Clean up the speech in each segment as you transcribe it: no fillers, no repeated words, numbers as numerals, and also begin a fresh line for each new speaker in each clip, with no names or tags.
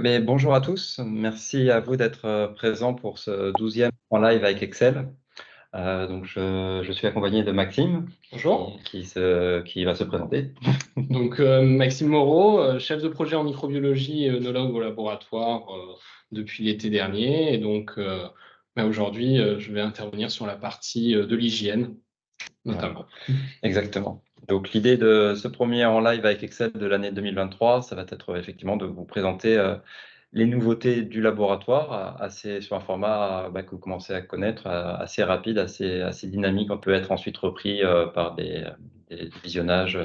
Bonjour à tous. Merci à vous d'être présents pour ce 12e en live avec Excel. Je suis accompagné de Maxime.
Bonjour.
Qui va se présenter.
Donc, Maxime Moreau, chef de projet en microbiologie et œnologue au laboratoire depuis l'été dernier. Et donc, aujourd'hui, je vais intervenir sur la partie de l'hygiène, notamment.
Exactement. Donc, l'idée de ce premier en live avec Excel de l'année 2023, ça va être effectivement de vous présenter les nouveautés du laboratoire, sur un format que vous commencez à connaître, assez rapide, assez dynamique. On peut être ensuite repris par des visionnages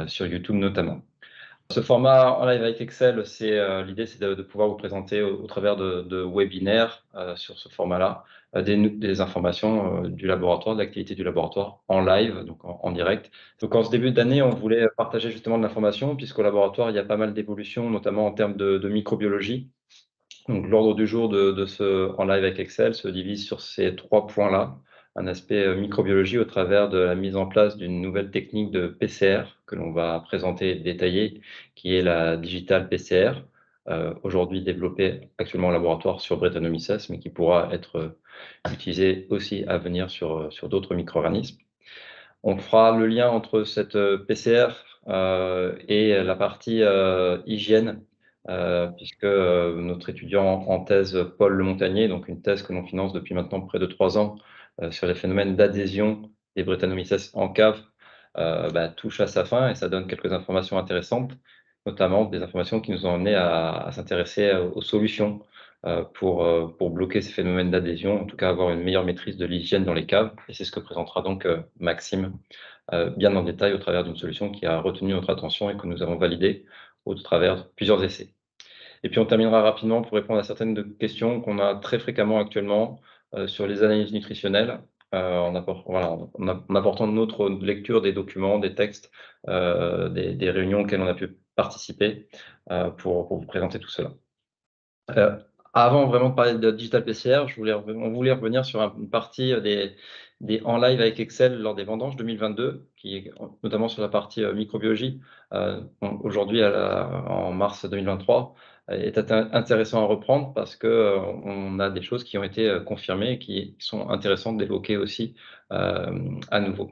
sur YouTube notamment. Ce format en live avec Excel, l'idée, c'est de pouvoir vous présenter au travers de webinaires sur ce format-là, des informations du laboratoire, de l'activité du laboratoire en live, donc en direct. Donc en ce début d'année, on voulait partager justement de l'information, puisqu'au laboratoire, il y a pas mal d'évolutions, notamment en termes de microbiologie. Donc l'ordre du jour de ce en live avec Excel se divise sur ces 3 points-là. Un aspect microbiologie au travers de la mise en place d'une nouvelle technique de PCR que l'on va présenter et détailler, qui est la Digital PCR, aujourd'hui développée actuellement au laboratoire sur Brettanomyces, mais qui pourra être utilisée aussi à venir sur d'autres micro-organismes. On fera le lien entre cette PCR et la partie hygiène, puisque notre étudiant en thèse, Paul Lemontagné, donc une thèse que l'on finance depuis maintenant près de 3 ans, sur les phénomènes d'adhésion des Brettanomyces en cave, touche à sa fin et ça donne quelques informations intéressantes, notamment des informations qui nous ont amenés à s'intéresser aux solutions pour bloquer ces phénomènes d'adhésion, en tout cas avoir une meilleure maîtrise de l'hygiène dans les caves. Et c'est ce que présentera donc Maxime bien en détail au travers d'une solution qui a retenu notre attention et que nous avons validée au travers de plusieurs essais. Et puis on terminera rapidement pour répondre à certaines questions qu'on a très fréquemment actuellement sur les analyses nutritionnelles, en apportant notre lecture des documents, des textes, des réunions auxquelles on a pu participer pour vous présenter tout cela. Avant vraiment de parler de Digital PCR, on voulait revenir sur une partie des en live avec Excel lors des vendanges 2022, qui est notamment sur la partie microbiologie. Aujourd'hui, en mars 2023, est intéressant à reprendre parce que on a des choses qui ont été confirmées et qui sont intéressantes d'évoquer aussi à nouveau.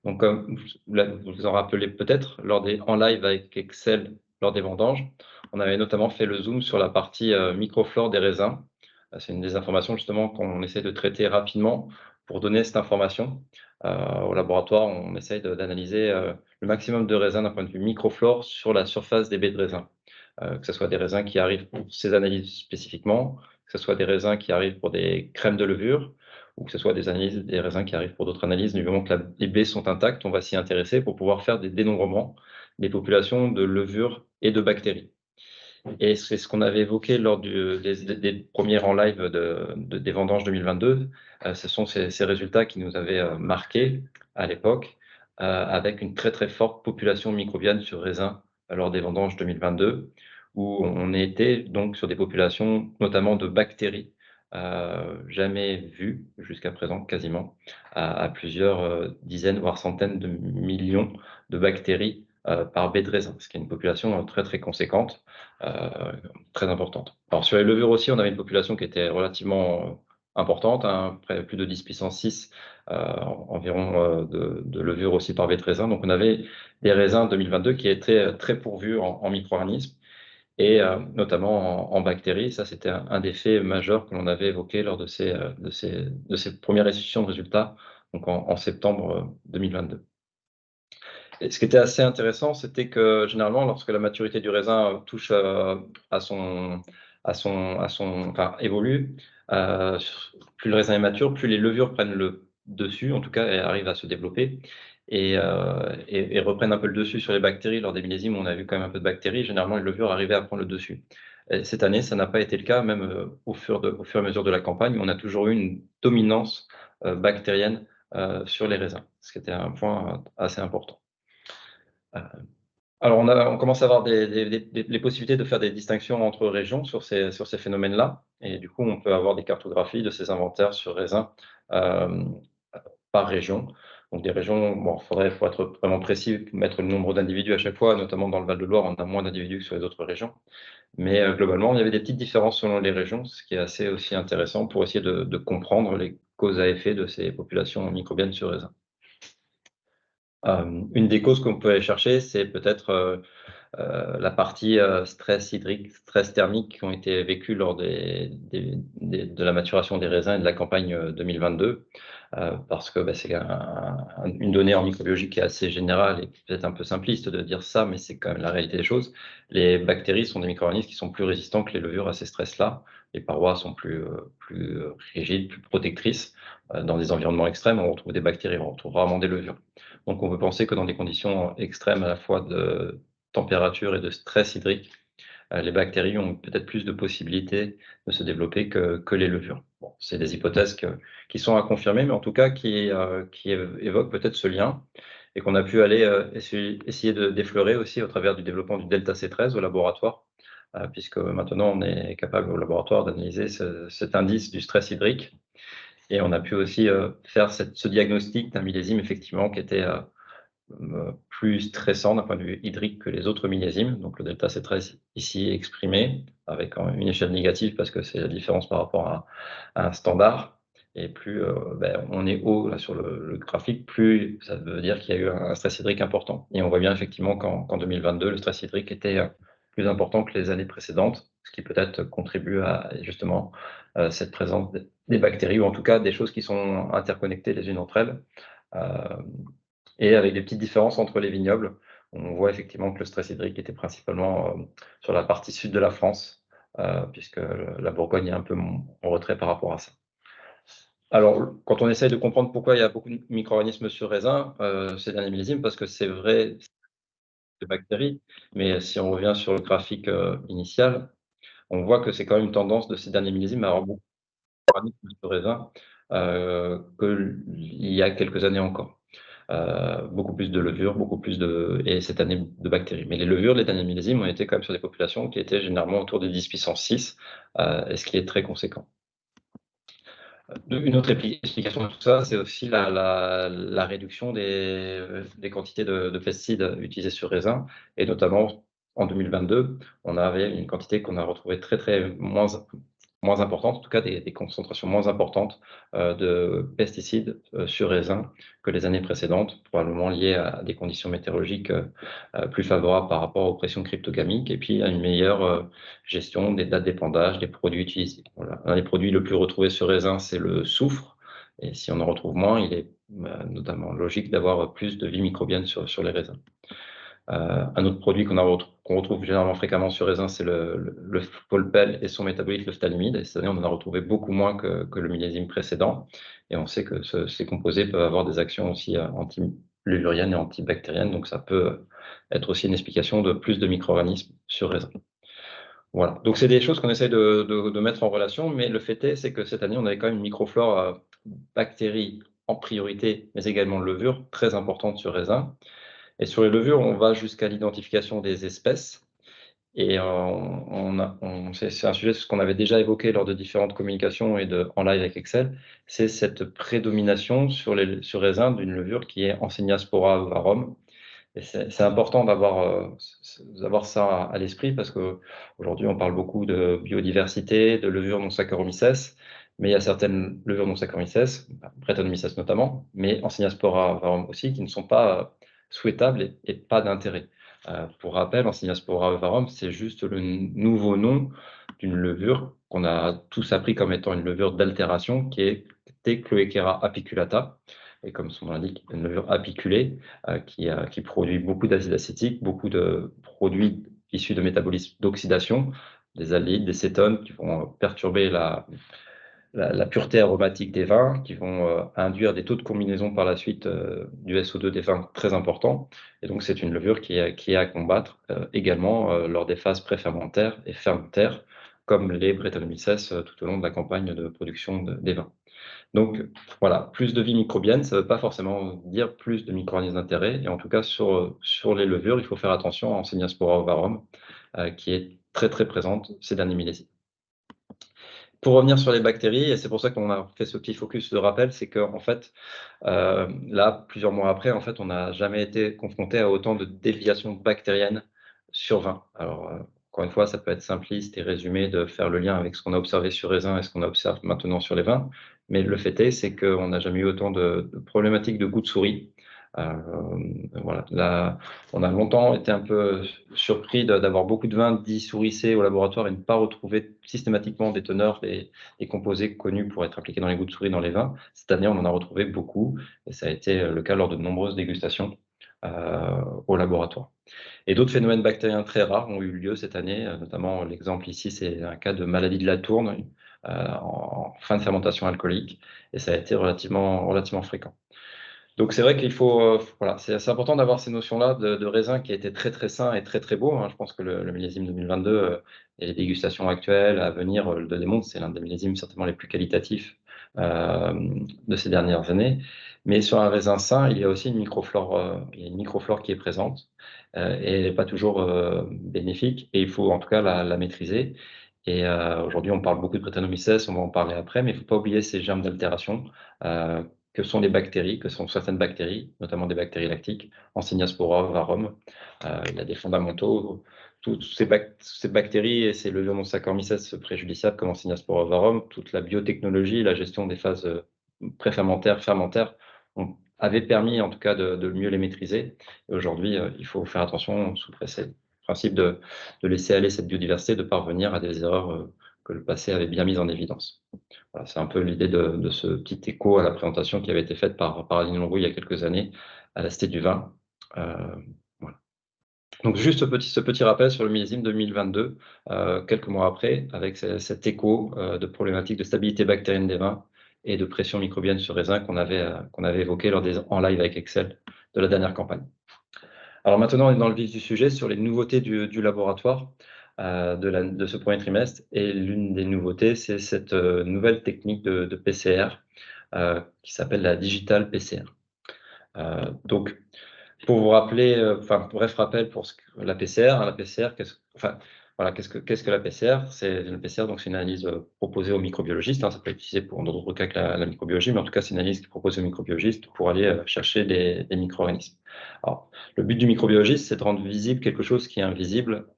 Donc, comme vous vous en rappelez peut-être, lors des en live avec Excel, lors des vendanges, on avait notamment fait le zoom sur la partie microflore des raisins. C'est une des informations justement qu'on essaie de traiter rapidement pour donner cette information. Au laboratoire, on essaye d'analyser le maximum de raisins d'un point de vue microflore sur la surface des baies de raisin. Que ce soit des raisins qui arrivent pour ces analyses spécifiquement, que ce soit des raisins qui arrivent pour des crèmes de levure, ou que ce soit des raisins qui arrivent pour d'autres analyses. Du moment que les baies sont intactes, on va s'y intéresser pour pouvoir faire des dénombrements des populations de levures et de bactéries. Et c'est ce qu'on avait évoqué lors des premiers en live des vendanges 2022. Ce sont ces résultats qui nous avaient marqués à l'époque, avec une très très forte population microbienne sur raisins lors des vendanges 2022, où on était donc sur des populations notamment de bactéries jamais vues jusqu'à présent, quasiment, à plusieurs dizaines voire centaines de millions de bactéries par baie de raisin, ce qui est une population très très conséquente, très importante. Alors sur les levures aussi, on avait une population qui était relativement importante, plus de 10 puissance 6 environ de levures aussi par baie de raisin. Donc on avait des raisins 2022 qui étaient très pourvus en micro-organismes et notamment en bactéries. Ça, c'était un des faits majeurs que l'on avait évoqué lors de ces premières restitutions de résultats, donc en septembre 2022. Et ce qui était assez intéressant, c'était que généralement, lorsque la maturité du raisin touche évolue, plus le raisin est mature, plus les levures prennent le dessus, en tout cas, et arrivent à se développer et reprennent un peu le dessus sur les bactéries. Lors des millésimes, on a vu quand même un peu de bactéries. Généralement, les levures arrivaient à prendre le dessus. Et cette année, ça n'a pas été le cas, même au fur et à mesure de la campagne. On a toujours eu une dominance bactérienne sur les raisins, ce qui était un point assez important. Alors, on commence à avoir les possibilités de faire des distinctions entre régions sur ces phénomènes-là. Et du coup, on peut avoir des cartographies de ces inventaires sur raisins par région. Donc des régions, bon, faudrait, pour être vraiment précis, mettre le nombre d'individus à chaque fois, notamment dans le Val-de-Loire, on a moins d'individus que sur les autres régions. Mais globalement, il y avait des petites différences selon les régions, ce qui est assez aussi intéressant pour essayer de comprendre les causes à effet de ces populations microbiennes sur raisin. Une des causes qu'on peut aller chercher, c'est peut-être la partie stress hydrique, stress thermique qui ont été vécus lors de la maturation des raisins et de la campagne 2022, parce que c'est une donnée en microbiologie qui est assez générale et peut-être un peu simpliste de dire ça, mais c'est quand même la réalité des choses. Les bactéries sont des micro-organismes qui sont plus résistants que les levures à ces stress-là. Les parois sont plus rigides, plus protectrices. Dans des environnements extrêmes, on retrouve des bactéries, on retrouve rarement des levures. Donc on peut penser que dans des conditions extrêmes à la fois de température et de stress hydrique, les bactéries ont peut-être plus de possibilités de se développer que les levures. Bon, c'est des hypothèses qui sont à confirmer, mais en tout cas qui évoquent peut-être ce lien et qu'on a pu aller essayer de d'effleurer aussi au travers du développement du delta C13 au laboratoire, puisque maintenant on est capable au laboratoire d'analyser cet indice du stress hydrique et on a pu aussi faire ce diagnostic d'un millésime effectivement qui était plus stressant d'un point de vue hydrique que les autres millésimes. Donc le delta C13 ici exprimé avec une échelle négative parce que c'est la différence par rapport à un standard. Et plus on est haut là, sur le graphique, plus ça veut dire qu'il y a eu un stress hydrique important. Et on voit bien effectivement qu'en 2022, le stress hydrique était plus important que les années précédentes, ce qui peut-être contribue à justement cette présence des bactéries, ou en tout cas des choses qui sont interconnectées les unes entre elles. Et avec des petites différences entre les vignobles. On voit effectivement que le stress hydrique était principalement sur la partie sud de la France, puisque la Bourgogne est un peu en retrait par rapport à ça. Alors, quand on essaye de comprendre pourquoi il y a beaucoup de micro-organismes sur raisin ces derniers millésimes, parce que c'est vrai de bactéries, mais si on revient sur le graphique initial, on voit que c'est quand même une tendance de ces derniers millésimes à avoir beaucoup de micro-organismes sur raisin qu'il y a quelques années encore. Beaucoup plus de levures, beaucoup plus et cette année de bactéries. Mais les levures, les derniers millésimes, ont été quand même sur des populations qui étaient généralement autour de 10 puissance 6, et ce qui est très conséquent. Une autre explication de tout ça, c'est aussi la réduction des quantités de pesticides utilisés sur raisin, et notamment en 2022, on avait une quantité qu'on a retrouvée très moins importante, en tout cas des concentrations moins importantes de pesticides sur raisin que les années précédentes, probablement liées à des conditions météorologiques plus favorables par rapport aux pressions cryptogamiques et puis à une meilleure gestion des dates d'épandage, des produits utilisés. Voilà. Un des produits le plus retrouvé sur raisin, c'est le soufre, et si on en retrouve moins, il est notamment logique d'avoir plus de vie microbienne sur les raisins. Un autre produit qu'on retrouve généralement fréquemment sur raisin, c'est le polpel et son métabolite, le phtalimide. Et cette année, on en a retrouvé beaucoup moins que le millésime précédent. Et on sait que ces composés peuvent avoir des actions aussi anti-levuriennes et antibactériennes. Donc, ça peut être aussi une explication de plus de micro-organismes sur raisin. Voilà. Donc, c'est des choses qu'on essaie de mettre en relation. Mais le fait est, c'est que cette année, on avait quand même une microflore bactéries en priorité, mais également levure très importante sur raisin. Et sur les levures, on va jusqu'à l'identification des espèces. Et c'est un sujet ce qu'on avait déjà évoqué lors de différentes communications et en live avec Excel, c'est cette prédomination sur raisin d'une levure qui est Enseniaspora ovarum. Et c'est important d'avoir ça à l'esprit parce qu'aujourd'hui, on parle beaucoup de biodiversité, de levures non Saccharomyces, mais il y a certaines levures non Saccharomyces, Brettanomyces notamment, mais Enseniaspora ovarum aussi, qui ne sont pas souhaitables et pas d'intérêt. Pour rappel, Enseniaspora ovarum, c'est juste le nouveau nom d'une levure qu'on a tous appris comme étant une levure d'altération qui est Cloequera apiculata. Et comme son nom l'indique, une levure apiculée qui produit beaucoup d'acide acétique, beaucoup de produits issus de métabolisme d'oxydation, des aldéhydes, des cétones qui vont perturber la pureté aromatique des vins, qui vont induire des taux de combinaison par la suite du SO2 des vins très importants. Et donc, c'est une levure qui est à combattre également lors des phases préfermentaires et fermentaires, comme les Brettanomyces tout au long de la campagne de production des vins. Donc, voilà, plus de vie microbienne, ça ne veut pas forcément dire plus de micro-organismes d'intérêt. Et en tout cas, sur les levures, il faut faire attention à Enseniaspora ovarum, qui est très présente ces derniers millésimes. Pour revenir sur les bactéries, et c'est pour ça qu'on a fait ce petit focus de rappel, c'est qu'en fait, là, plusieurs mois après, en fait, on n'a jamais été confronté à autant de déviations bactériennes sur vin. Alors, encore une fois, ça peut être simpliste et résumé de faire le lien avec ce qu'on a observé sur raisin et ce qu'on observe maintenant sur les vins, mais le fait est, c'est qu'on n'a jamais eu autant de problématiques de goût de souris. Voilà, là, on a longtemps été un peu surpris d'avoir beaucoup de vins dits souricés au laboratoire et ne pas retrouver systématiquement des teneurs, des composés connus pour être impliqués dans les goûts de souris dans les vins. Cette année, on en a retrouvé beaucoup et ça a été le cas lors de nombreuses dégustations au laboratoire. Et d'autres phénomènes bactériens très rares ont eu lieu cette année, notamment l'exemple ici, c'est un cas de maladie de la tourne en fin de fermentation alcoolique et ça a été relativement fréquent. Donc c'est vrai qu'il faut, voilà, c'est important d'avoir ces notions-là de raisin qui a été très, très sain et très, très beau, hein. Je pense que le millésime 2022, et les dégustations actuelles à venir, le démontrent. C'est l'un des millésimes certainement les plus qualitatifs, de ces dernières années. Mais sur un raisin sain, il y a aussi une microflore, il y a une microflore qui est présente, et elle n'est pas toujours, bénéfique et il faut en tout cas la maîtriser et aujourd'hui, on parle beaucoup de Brettanomyces, on va en parler après, mais il ne faut pas oublier ces germes d'altération, heu, que sont les bactéries, que sont certaines bactéries, notamment des bactéries lactiques, Enseniaspora, Varum. Il y a des fondamentaux. Toutes ces bactéries et ces Levionosaccharomyces préjudiciables comme Enseniaspora, Varum, toute la biotechnologie, la gestion des phases préfermentaires, fermentaires, avait permis en tout cas de mieux les maîtriser. Et aujourd'hui, il faut faire attention sous le principe de laisser aller cette biodiversité, de parvenir à des erreurs que le passé avait bien mises en évidence. Voilà, c'est un peu l'idée de ce petit écho à la présentation qui avait été faite par Aline Leroux il y a quelques années à la Cité du Vin. Voilà. Donc juste ce petit rappel sur le millésime 2022, quelques mois après, avec cet écho de problématiques de stabilité bactérienne des vins et de pression microbienne sur raisin qu'on avait évoqué lors des en live avec Excel de la dernière campagne. Alors maintenant, on est dans le vif du sujet sur les nouveautés du laboratoire de ce premier trimestre. Et l'une des nouveautés, c'est cette nouvelle technique de PCR qui s'appelle la Digital PCR. Donc, pour vous rappeler, enfin, bref rappel pour la PCR. La PCR, qu'est-ce que la PCR? C'est la PCR, donc c'est une analyse proposée aux microbiologistes, hein. Ça peut être utilisé pour d'autres cas que la microbiologie, mais en tout cas, c'est une analyse qui est proposée aux microbiologistes pour aller chercher des micro-organismes. Alors, le but du microbiologiste, c'est de rendre visible quelque chose qui est invisible.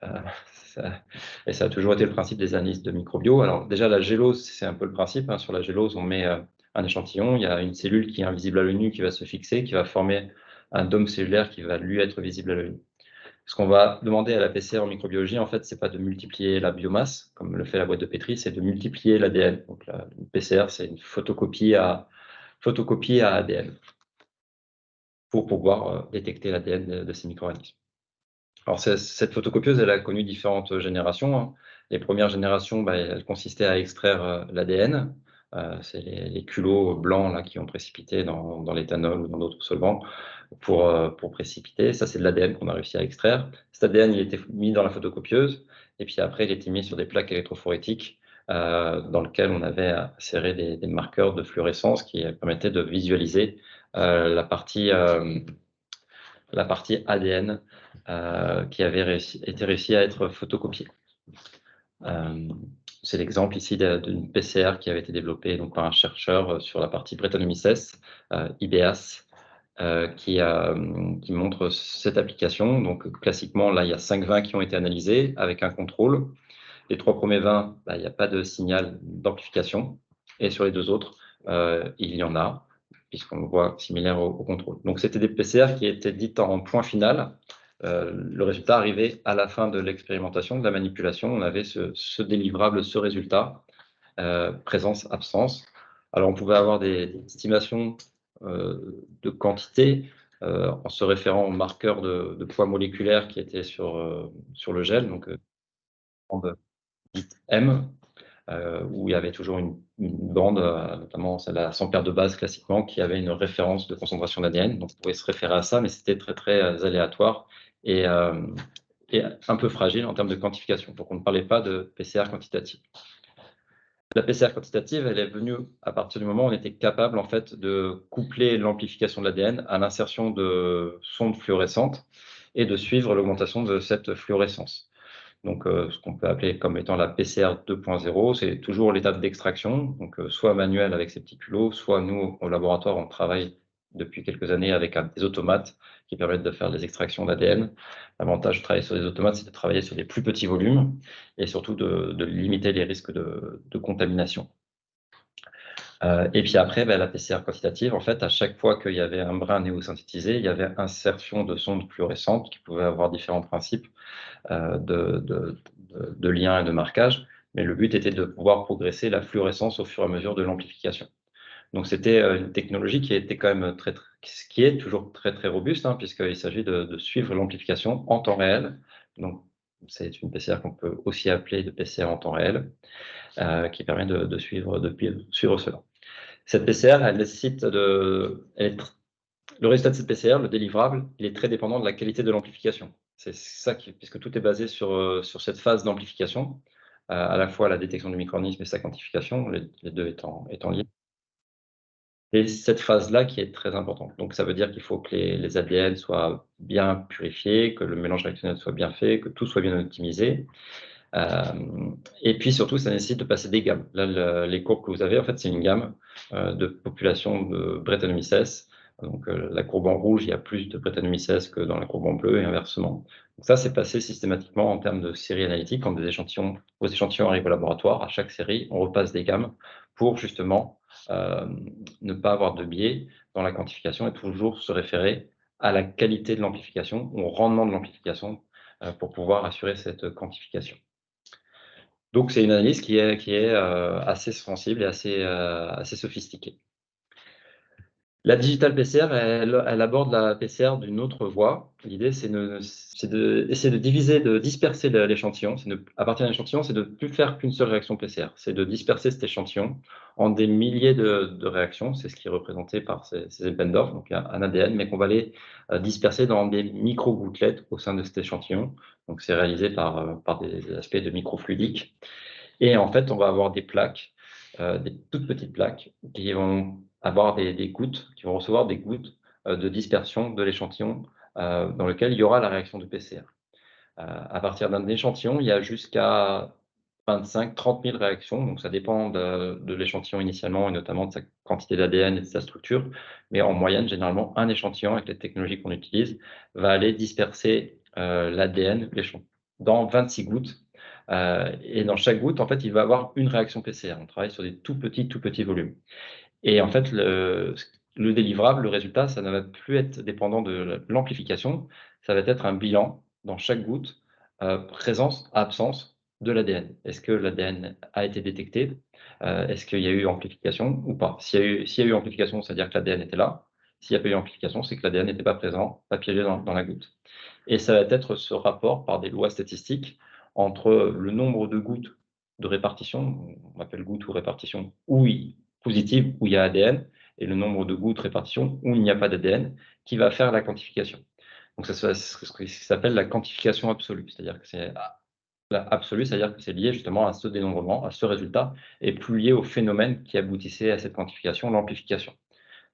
Et ça a toujours été le principe des analyses de microbio. Alors déjà, la gélose, c'est un peu le principe, hein. Sur la gélose, on met un échantillon, il y a une cellule qui est invisible à l'œil nu qui va se fixer, qui va former un dôme cellulaire qui va lui être visible à l'œil nu. Ce qu'on va demander à la PCR en microbiologie, en fait, c'est pas de multiplier la biomasse, comme le fait la boîte de Petri, c'est de multiplier l'ADN. Donc la PCR, c'est une photocopie à ADN pour pouvoir détecter l'ADN de ces micro-organismes. Alors cette photocopieuse, elle a connu différentes générations, hein. Les premières générations, elles consistaient à extraire l'ADN. C'est les culots blancs là, qui ont précipité dans l'éthanol ou dans d'autres solvants pour précipiter. Ça, c'est de l'ADN qu'on a réussi à extraire. Cet ADN, il était mis dans la photocopieuse et puis après, il était mis sur des plaques électrophorétiques dans lesquelles on avait inséré des marqueurs de fluorescence qui permettaient de visualiser la partie ADN qui avait été réussi à être photocopiée. C'est l'exemple ici d'une PCR qui avait été développée donc, par un chercheur sur la partie Brettanomyces, IBEAS, qui montre cette application. Donc classiquement, là, il y a 5 vins qui ont été analysés avec un contrôle. Les 3 premiers vins, il n'y a pas de signal d'amplification. Et sur les 2 autres, il y en a, puisqu'on le voit similaire au contrôle. Donc c'était des PCR qui étaient dites en point final. Le résultat arrivait à la fin de l'expérimentation, de la manipulation. On avait ce délivrable, ce résultat, présence-absence. Alors on pouvait avoir des estimations de quantité en se référant aux marqueurs de poids moléculaire qui étaient sur le gel, donc dite M, où il y avait toujours une bande, notamment celle à 100 paires de base classiquement, qui avait une référence de concentration d'ADN. Donc on pouvait se référer à ça, mais c'était très très aléatoire et un peu fragile en termes de quantification. Donc on ne parlait pas de PCR quantitative. La PCR quantitative, elle est venue à partir du moment où on était capable en fait de coupler l'amplification de l'ADN à l'insertion de sondes fluorescentes et de suivre l'augmentation de cette fluorescence. Donc, ce qu'on peut appeler comme étant la PCR 2.0, c'est toujours l'étape d'extraction, donc soit manuel avec ces petits culots, soit nous, au laboratoire, on travaille depuis quelques années avec des automates qui permettent de faire des extractions d'ADN. L'avantage de travailler sur des automates, c'est de travailler sur des plus petits volumes et surtout de limiter les risques de contamination. Et puis après, la PCR quantitative, en fait, à chaque fois qu'il y avait un brin néosynthétisé, il y avait insertion de sondes fluorescentes qui pouvaient avoir différents principes de liens et de marquage, mais le but était de pouvoir progresser la fluorescence au fur et à mesure de l'amplification. Donc c'était une technologie qui était quand même qui est toujours très très robuste, hein, puisqu'il s'agit de suivre l'amplification en temps réel. Donc c'est une PCR qu'on peut aussi appeler de PCR en temps réel, qui permet de suivre cela. Cette PCR, elle nécessite le résultat de cette PCR, le délivrable, il est très dépendant de la qualité de l'amplification. C'est ça puisque tout est basé sur cette phase d'amplification, à la fois la détection du micro-organisme et sa quantification, les deux étant liés. Et cette phase-là qui est très importante. Donc ça veut dire qu'il faut que les ADN soient bien purifiés, que le mélange réactionnel soit bien fait, que tout soit bien optimisé. Et puis surtout, ça nécessite de passer des gammes. Là, les courbes que vous avez, en fait, c'est une gamme de population de Brettanomyces. Donc la courbe en rouge, il y a plus de Brettanomyces que dans la courbe en bleu et inversement. Donc ça, c'est passé systématiquement en termes de série analytique. Quand vos échantillons arrivent au laboratoire, à chaque série, on repasse des gammes pour justement ne pas avoir de biais dans la quantification et toujours se référer à la qualité de l'amplification, au rendement de l'amplification pour pouvoir assurer cette quantification. Donc c'est une analyse qui est assez sensible et assez sophistiquée. La digital PCR, elle aborde la PCR d'une autre voie. L'idée, c'est d'essayer de diviser, de disperser l'échantillon. À partir d'un échantillon, c'est de ne plus faire qu'une seule réaction PCR. C'est de disperser cet échantillon en des milliers de réactions. C'est ce qui est représenté par ces Eppendorf, donc un ADN, mais qu'on va les disperser dans des micro-gouttelettes au sein de cet échantillon. Donc c'est réalisé par des aspects de microfluidique. Et en fait, on va avoir des plaques, des toutes petites plaques, qui vont avoir des gouttes, qui vont recevoir des gouttes de dispersion de l'échantillon dans lequel il y aura la réaction de PCR. À partir d'un échantillon, il y a jusqu'à 25-30 000 réactions, donc ça dépend de l'échantillon initialement et notamment de sa quantité d'ADN et de sa structure. Mais en moyenne, généralement, un échantillon avec les technologies qu'on utilise va aller disperser l'ADN dans 26 gouttes. Et dans chaque goutte, en fait, il va avoir une réaction PCR. On travaille sur des tout petits volumes. Et en fait, le délivrable, le résultat, ça ne va plus être dépendant de l'amplification, ça va être un bilan dans chaque goutte, présence, absence de l'ADN. Est-ce que l'ADN a été détecté? Est-ce qu'il y a eu amplification ou pas? S'il y a eu amplification, c'est-à-dire que l'ADN était là. S'il n'y a pas eu amplification, c'est que l'ADN n'était pas présent, pas piégé dans la goutte. Et ça va être ce rapport par des lois statistiques entre le nombre de gouttes de répartition, on appelle gouttes ou répartition, positive où il y a ADN, et le nombre de gouttes répartition où il n'y a pas d'ADN, qui va faire la quantification. Donc ça, c'est ce qui s'appelle la quantification absolue, c'est-à-dire que c'est absolue, c'est-à-dire que c'est lié justement à ce dénombrement, à ce résultat, et plus lié au phénomène qui aboutissait à cette quantification, l'amplification.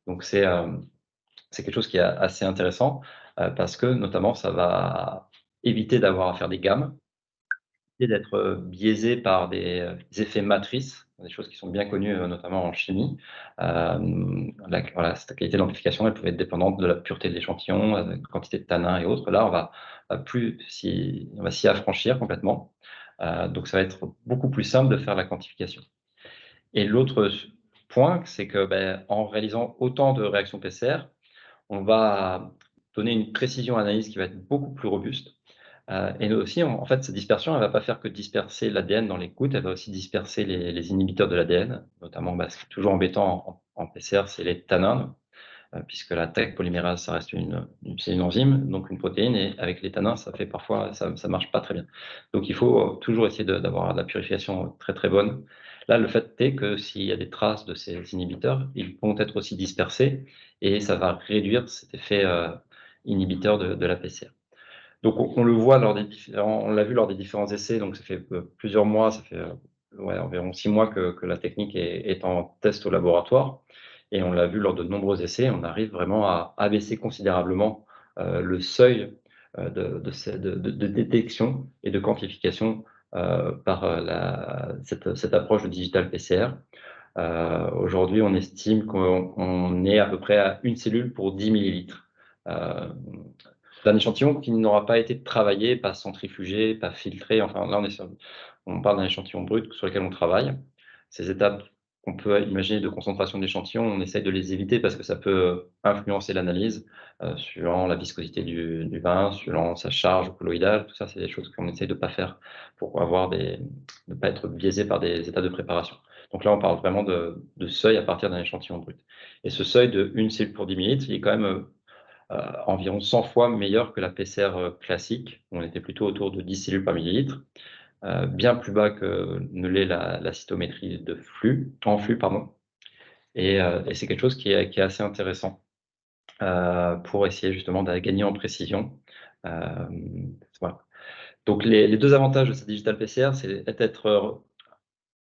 Donc c'est quelque chose qui est assez intéressant parce que notamment ça va éviter d'avoir à faire des gammes, et d'être biaisé par des effets matrices, des choses qui sont bien connues notamment en chimie. Voilà, cette qualité d'amplification, elle pouvait être dépendante de la pureté de l'échantillon, quantité de tanins et autres. Là, on va s'y affranchir complètement. Donc ça va être beaucoup plus simple de faire la quantification. Et l'autre point, c'est que en réalisant autant de réactions PCR, on va donner une précision analyse qui va être beaucoup plus robuste. Et nous aussi, en fait, cette dispersion, elle ne va pas faire que disperser l'ADN dans les gouttes, elle va aussi disperser les inhibiteurs de l'ADN, notamment ce qui est toujours embêtant en PCR, c'est les tanins, puisque la TEC polymérase, ça reste c'est une enzyme, donc une protéine, et avec les tanins, ça fait parfois, ça marche pas très bien. Donc il faut toujours essayer d'avoir de la purification très très bonne. Là, le fait est que s'il y a des traces de ces inhibiteurs, ils vont être aussi dispersés, et ça va réduire cet effet inhibiteur de la PCR. Donc on le voit on l'a vu lors des différents essais, donc ça fait plusieurs mois, ça fait environ 6 mois que la technique est en test au laboratoire. Et on l'a vu lors de nombreux essais, on arrive vraiment à abaisser considérablement le seuil de détection et de quantification par cette approche de digital PCR. Aujourd'hui, on estime qu'on est à peu près à une cellule pour 10 millilitres d'un échantillon qui n'aura pas été travaillé, pas centrifugé, pas filtré. Enfin, là, on parle d'un échantillon brut sur lequel on travaille. Ces étapes qu'on peut imaginer de concentration d'échantillons, on essaye de les éviter parce que ça peut influencer l'analyse suivant la viscosité du vin, suivant sa charge colloïdale. Tout ça, c'est des choses qu'on essaye de ne pas faire pour ne pas être biaisé par des étapes de préparation. Donc là, on parle vraiment de seuil à partir d'un échantillon brut. Et ce seuil de 1 cellule pour 10 millilitres, il est quand même environ 100 fois meilleur que la PCR classique, où on était plutôt autour de 10 cellules par millilitre, bien plus bas que ne l'est la cytométrie en flux, pardon. Et c'est quelque chose qui est assez intéressant pour essayer justement de gagner en précision. Voilà. Donc les deux avantages de cette digital PCR, c'est d'être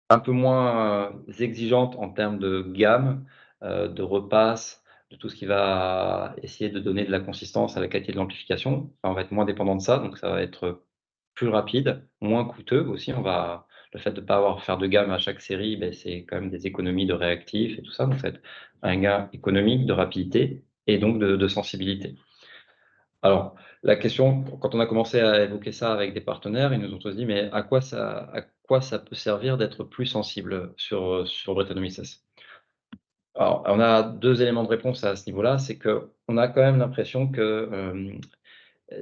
un peu moins exigeante en termes de gamme, de repasse, de tout ce qui va essayer de donner de la consistance à la qualité de l'amplification. Enfin, on va être moins dépendant de ça, donc ça va être plus rapide, moins coûteux aussi. Le fait de ne pas avoir à faire de gamme à chaque série, ben, c'est quand même des économies de réactifs et tout ça. Donc ça va être un gain économique, de rapidité et donc de sensibilité. Alors, la question, quand on a commencé à évoquer ça avec des partenaires, ils nous ont tous dit, mais à quoi ça peut servir d'être plus sensible sur Brettanomyces? Alors, on a deux éléments de réponse à ce niveau-là. C'est qu'on a quand même l'impression que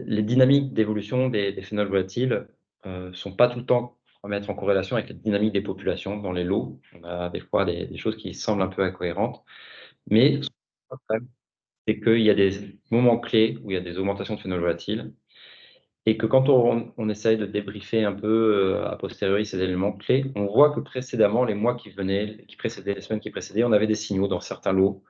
les dynamiques d'évolution des phénols volatiles sont pas tout le temps à mettre en corrélation avec les dynamiques des populations dans les lots. On a des fois des choses qui semblent un peu incohérentes. Mais ce qu'on voit quand même, c'est qu'il y a des moments clés où il y a des augmentations de phénol volatile. Et que quand on essaye de débriefer un peu a posteriori ces éléments clés, on voit que précédemment, les mois qui précédaient, les semaines qui précédaient, on avait des signaux dans certains lots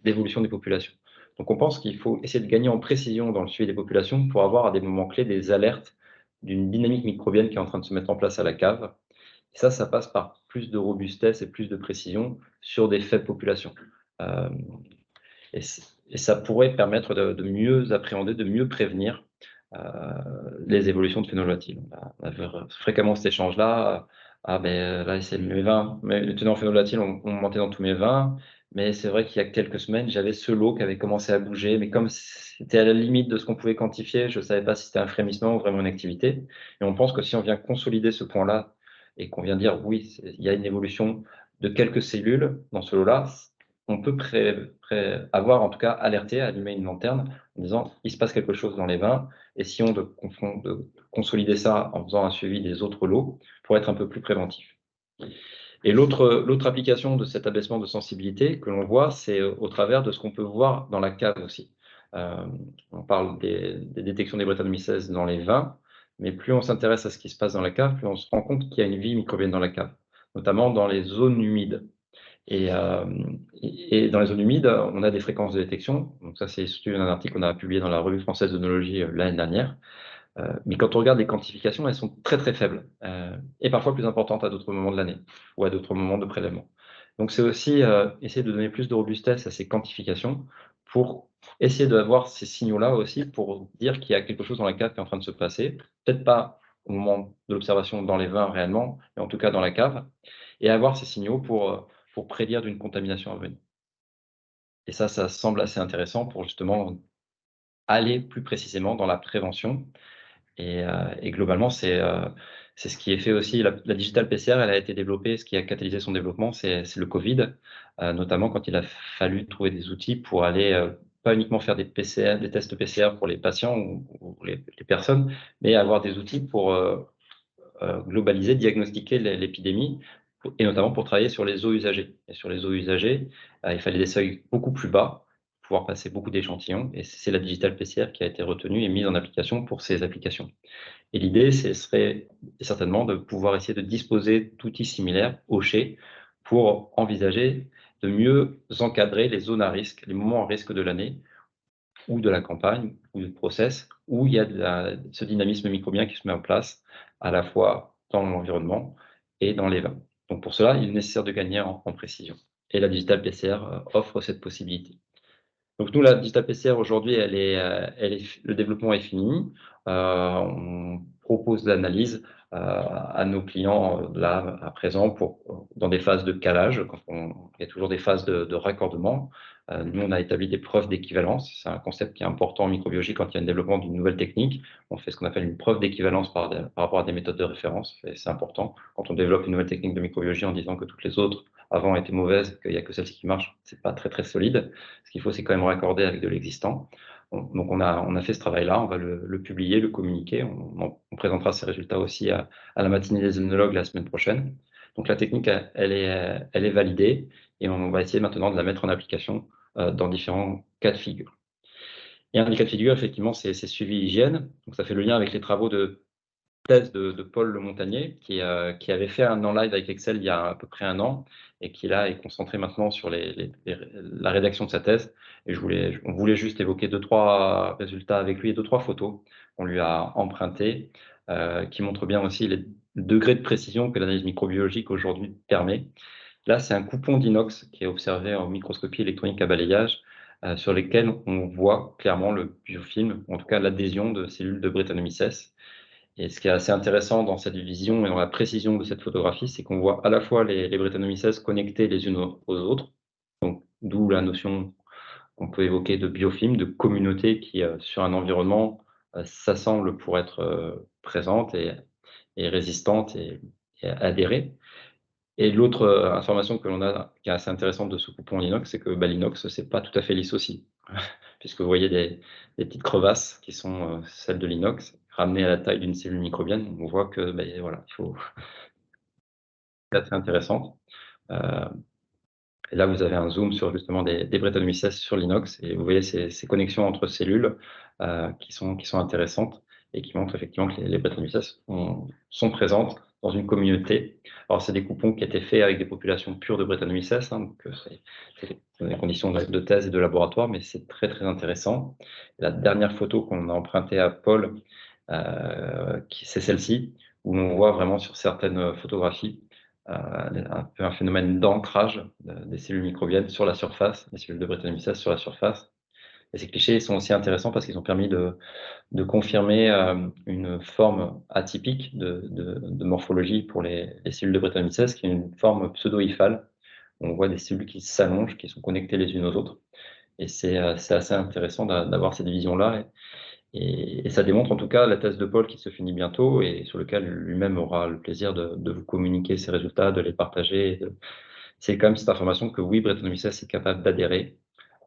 d'évolution des populations. Donc on pense qu'il faut essayer de gagner en précision dans le suivi des populations pour avoir à des moments clés des alertes d'une dynamique microbienne qui est en train de se mettre en place à la cave. Et ça passe par plus de robustesse et plus de précision sur des faibles populations. Euh, et ça pourrait permettre de mieux appréhender, de mieux prévenir les évolutions de phénol volatile. On a fréquemment cet échange-là. Ah ben là, c'est mes vins, mais les teneurs en phénol volatile ont monté dans tous mes vins. Mais c'est vrai qu'il y a quelques semaines, j'avais ce lot qui avait commencé à bouger, mais comme c'était à la limite de ce qu'on pouvait quantifier, je ne savais pas si c'était un frémissement ou vraiment une activité. Et on pense que si on vient consolider ce point-là et qu'on vient dire oui, il y a une évolution de quelques cellules dans ce lot-là, on peut avoir en tout cas alerté, allumer une lanterne en disant il se passe quelque chose dans les vins, essayons de consolider ça en faisant un suivi des autres lots pour être un peu plus préventif. Et l'autre application de cet abaissement de sensibilité que l'on voit, c'est au travers de ce qu'on peut voir dans la cave aussi. On parle des détections des Brettanomyces dans les vins, mais plus on s'intéresse à ce qui se passe dans la cave, plus on se rend compte qu'il y a une vie microbienne dans la cave, notamment dans les zones humides. Et dans les zones humides, on a des fréquences de détection. Donc ça, c'est issu d'un article qu'on a publié dans la Revue française d'œnologie l'année dernière. Mais quand on regarde les quantifications, elles sont très très faibles et parfois plus importantes à d'autres moments de l'année ou à d'autres moments de prélèvement. Donc c'est aussi essayer de donner plus de robustesse à ces quantifications pour essayer d'avoir ces signaux-là aussi pour dire qu'il y a quelque chose dans la cave qui est en train de se passer. Peut-être pas au moment de l'observation dans les vins réellement, mais en tout cas dans la cave, et avoir ces signaux pour prédire d'une contamination à venir. Et ça semble assez intéressant pour justement aller plus précisément dans la prévention. Et globalement, c'est ce qui est fait aussi. La digital PCR, elle a été développée, ce qui a catalysé son développement, c'est le Covid, notamment quand il a fallu trouver des outils pour aller pas uniquement faire des tests PCR pour les patients ou les personnes, mais avoir des outils pour globaliser, diagnostiquer l'épidémie, et notamment pour travailler sur les eaux usagées. Et sur les eaux usagées, il fallait des seuils beaucoup plus bas, pouvoir passer beaucoup d'échantillons, et c'est la digital PCR qui a été retenue et mise en application pour ces applications. Et l'idée, ce serait certainement de pouvoir essayer de disposer d'outils similaires, Ocher, pour envisager de mieux encadrer les zones à risque, les moments à risque de l'année, ou de la campagne, ou du process, où il y a ce dynamisme microbien qui se met en place, à la fois dans l'environnement et dans les vins. Donc pour cela, il est nécessaire de gagner en précision. Et la digital PCR offre cette possibilité. Donc nous, la digital PCR aujourd'hui, le développement est fini. On propose l'analyse à nos clients là à présent dans des phases de calage. Il y a toujours des phases de raccordement. Nous, on a établi des preuves d'équivalence. C'est un concept qui est important en microbiologie quand il y a un développement d'une nouvelle technique. On fait ce qu'on appelle une preuve d'équivalence par rapport à des méthodes de référence. Et c'est important quand on développe une nouvelle technique de microbiologie en disant que toutes les autres avant étaient mauvaises, qu'il n'y a que celle-ci qui marche. C'est pas très très solide. Ce qu'il faut, c'est quand même raccorder avec de l'existant. Donc, on a fait ce travail-là, on va le publier, le communiquer. On présentera ces résultats aussi à la matinée des œnologues la semaine prochaine. Donc, la technique, elle est validée et on va essayer maintenant de la mettre en application dans différents cas de figure. Et un des cas de figure, effectivement, c'est suivi hygiène. Donc, ça fait le lien avec les travaux de thèse de Paul Le Montagnier, qui avait fait un en live avec Excel il y a à peu près un an, et qui là est concentré maintenant sur la rédaction de sa thèse. Et on voulait juste évoquer 2-3 résultats avec lui et 2-3 photos qu'on lui a empruntées, qui montrent bien aussi les degrés de précision que l'analyse microbiologique aujourd'hui permet. Là, c'est un coupon d'inox qui est observé en microscopie électronique à balayage, sur lesquels on voit clairement le biofilm, en tout cas l'adhésion de cellules de Brettanomyces. Et ce qui est assez intéressant dans cette vision et dans la précision de cette photographie, c'est qu'on voit à la fois les Brettanomyces connectées les unes aux autres, donc d'où la notion qu'on peut évoquer de biofilm, de communauté qui, sur un environnement, s'assemble pour être présente et résistante et adhérer. Et l'autre information que l'on a, qui est assez intéressante de ce coupon en inox, c'est que l'inox, c'est pas tout à fait lisse aussi, puisque vous voyez des petites crevasses qui sont celles de l'inox, ramenées à la taille d'une cellule microbienne. On voit que voilà, c'est assez intéressant. Et là, vous avez un zoom sur justement des Brettanomyces sur l'inox, et vous voyez ces connexions entre cellules qui sont intéressantes et qui montrent effectivement que les Brettanomyces sont présentes dans une communauté. Alors, c'est des coupons qui étaient faits avec des populations pures de Brettanomyces, hein, donc c'est des conditions de thèse et de laboratoire, mais c'est très très intéressant. La dernière photo qu'on a empruntée à Paul, c'est celle-ci, où on voit vraiment sur certaines photographies un peu un phénomène d'ancrage des cellules microbiennes sur la surface, des cellules de Brettanomyces sur la surface. Et ces clichés sont aussi intéressants parce qu'ils ont permis de confirmer une forme atypique de morphologie pour les cellules de Brettanomyces, qui est une forme pseudo-hyphale. On voit des cellules qui s'allongent, qui sont connectées les unes aux autres. Et c'est assez intéressant d'avoir cette vision-là. Et ça démontre en tout cas la thèse de Paul qui se finit bientôt et sur lequel lui-même aura le plaisir de vous communiquer ses résultats, de les partager. C'est quand même cette information que oui, Brettanomyces est capable d'adhérer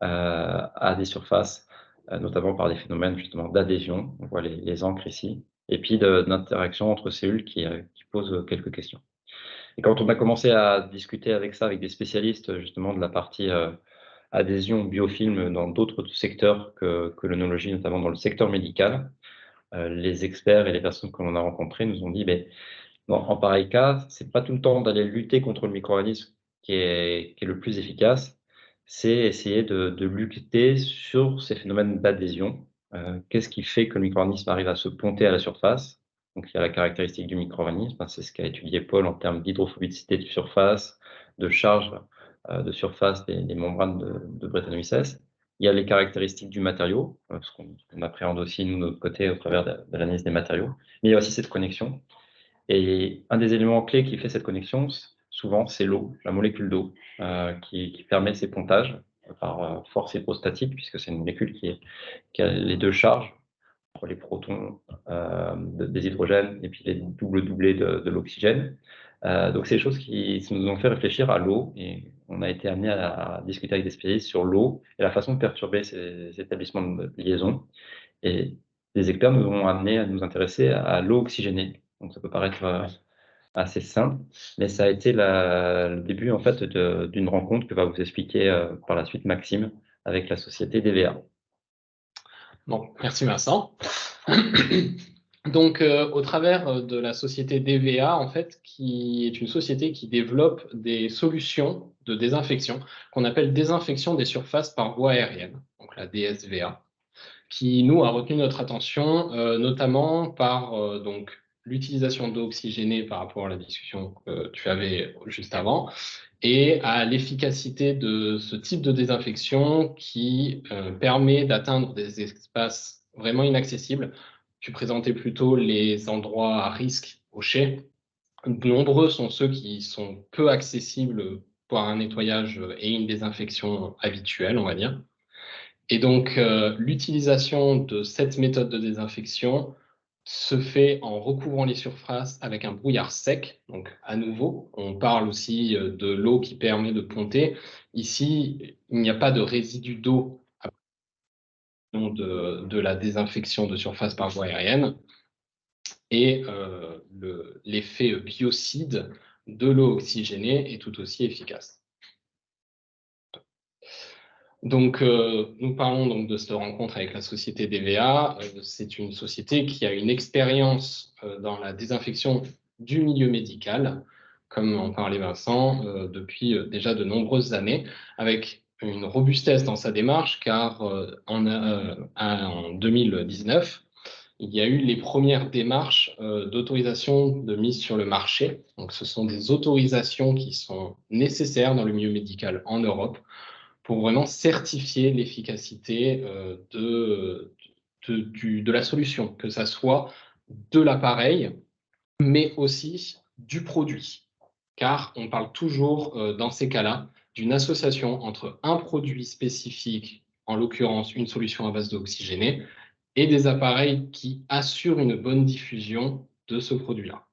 à des surfaces, notamment par des phénomènes justement d'adhésion. On voit les encres ici. Et puis d'interaction entre cellules qui posent quelques questions. Et quand on a commencé à discuter avec ça, avec des spécialistes justement de la partie adhésion biofilm dans d'autres secteurs que l'œnologie, notamment dans le secteur médical, les experts et les personnes que l'on a rencontrées nous ont dit, en pareil cas, c'est pas tout le temps d'aller lutter contre le micro-organisme qui est le plus efficace, c'est essayer de lutter sur ces phénomènes d'adhésion. Qu'est-ce qui fait que le micro-organisme arrive à se ponter à la surface? Donc, il y a la caractéristique du micro-organisme, hein, c'est ce qu'a étudié Paul en termes d'hydrophobicité de surface, de charge de surface des membranes de Brettanomyces. Il y a les caractéristiques du matériau, ce qu'on appréhende aussi, nous, de notre côté, au travers de l'analyse des matériaux. Mais il y a aussi cette connexion. Et un des éléments clés qui fait cette connexion, souvent, c'est l'eau, la molécule d'eau, qui permet ces pontages par force hypostatique, puisque c'est une molécule qui a les deux charges, entre les protons des hydrogènes et puis les doublés de l'oxygène. Donc, c'est des choses qui nous ont fait réfléchir à l'eau, et on a été amené à discuter avec des spécialistes sur l'eau et la façon de perturber ces établissements de liaison. Et les experts nous ont amené à nous intéresser à l'eau oxygénée. Donc, ça peut paraître assez simple, mais ça a été le début en fait d'une rencontre que va vous expliquer par la suite Maxime avec la société DVA.
Bon, merci Vincent. Donc, au travers de la société DVA, en fait, qui est une société qui développe des solutions de désinfection qu'on appelle désinfection des surfaces par voie aérienne, donc la DSVA, qui nous a retenu notre attention, notamment par donc l'utilisation d'eau oxygénée par rapport à la discussion que tu avais juste avant, et à l'efficacité de ce type de désinfection qui permet d'atteindre des espaces vraiment inaccessibles. Tu présentais plutôt les endroits à risque au chai. Nombreux sont ceux qui sont peu accessibles pour un nettoyage et une désinfection habituelle, on va dire. Et donc, l'utilisation de cette méthode de désinfection se fait en recouvrant les surfaces avec un brouillard sec. Donc, à nouveau, on parle aussi de l'eau qui permet de ponter. Ici, il n'y a pas de résidus d'eau de la désinfection de surface par voie aérienne. Et l'effet biocide de l'eau oxygénée est tout aussi efficace. Donc, nous parlons donc de cette rencontre avec la société DVA. C'est une société qui a une expérience dans la désinfection du milieu médical, comme en parlait Vincent, depuis déjà de nombreuses années, avec une robustesse dans sa démarche, car en 2019, il y a eu les premières démarches d'autorisation de mise sur le marché. Donc, ce sont des autorisations qui sont nécessaires dans le milieu médical en Europe pour vraiment certifier l'efficacité de la solution, que ça soit de l'appareil, mais aussi du produit. Car on parle toujours, dans ces cas-là, d'une association entre un produit spécifique, en l'occurrence une solution à base d'eau oxygénée, et des appareils qui assurent une bonne diffusion de ce produit-là.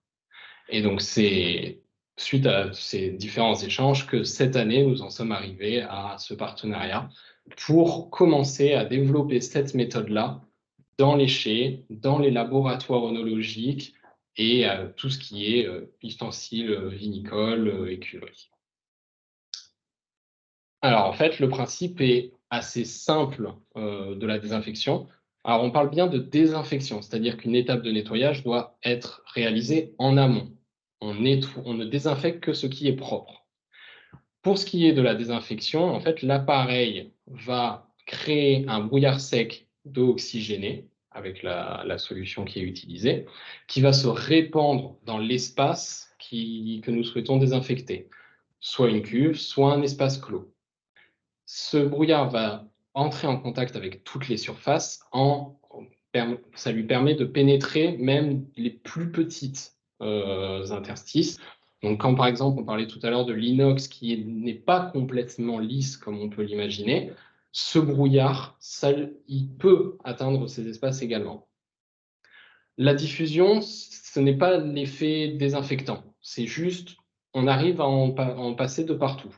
Et donc, c'est suite à ces différents échanges que cette année, nous en sommes arrivés à ce partenariat pour commencer à développer cette méthode-là dans les chais, dans les laboratoires œnologiques et tout ce qui est ustensiles vinicoles et cuveries. Alors, en fait, le principe est assez simple de la désinfection. Alors, on parle bien de désinfection, c'est-à-dire qu'une étape de nettoyage doit être réalisée en amont. On ne désinfecte que ce qui est propre. Pour ce qui est de la désinfection, en fait, l'appareil va créer un brouillard sec d'eau oxygénée avec la solution qui est utilisée, qui va se répandre dans l'espace que nous souhaitons désinfecter, soit une cuve, soit un espace clos. Ce brouillard va entrer en contact avec toutes les surfaces, ça lui permet de pénétrer même les plus petites interstices. Donc, quand par exemple on parlait tout à l'heure de l'inox qui n'est pas complètement lisse comme on peut l'imaginer, ce brouillard, il peut atteindre ces espaces également. La diffusion, ce n'est pas l'effet désinfectant, c'est juste on arrive à en passer de partout.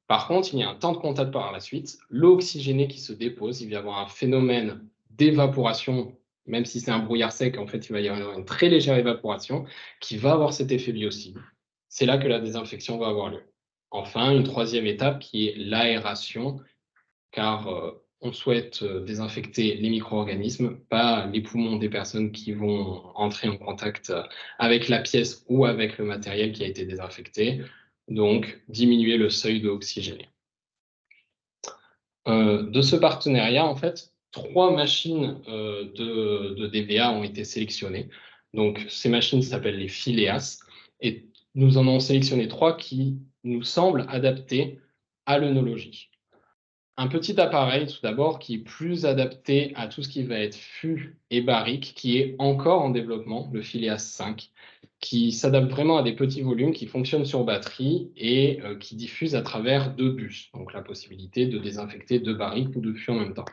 Par contre, il y a un temps de contact par la suite. L'eau oxygénée qui se dépose, il va y avoir un phénomène d'évaporation, même si c'est un brouillard sec, en fait, il va y avoir une très légère évaporation qui va avoir cet effet biocide. C'est là que la désinfection va avoir lieu. Enfin, une troisième étape qui est l'aération, car on souhaite désinfecter les micro-organismes, pas les poumons des personnes qui vont entrer en contact avec la pièce ou avec le matériel qui a été désinfecté. Donc, diminuer le seuil d'eau oxygénée. De ce partenariat, en fait, 3 machines de DVA ont été sélectionnées. Donc, ces machines s'appellent les Phileas et nous en avons sélectionné 3 qui nous semblent adaptées à l'œnologie. Un petit appareil, tout d'abord, qui est plus adapté à tout ce qui va être fût et barrique, qui est encore en développement, le Phileas 5, qui s'adapte vraiment à des petits volumes, qui fonctionnent sur batterie et qui diffuse à travers 2 bus. Donc, la possibilité de désinfecter 2 barriques ou 2 fûts en même temps.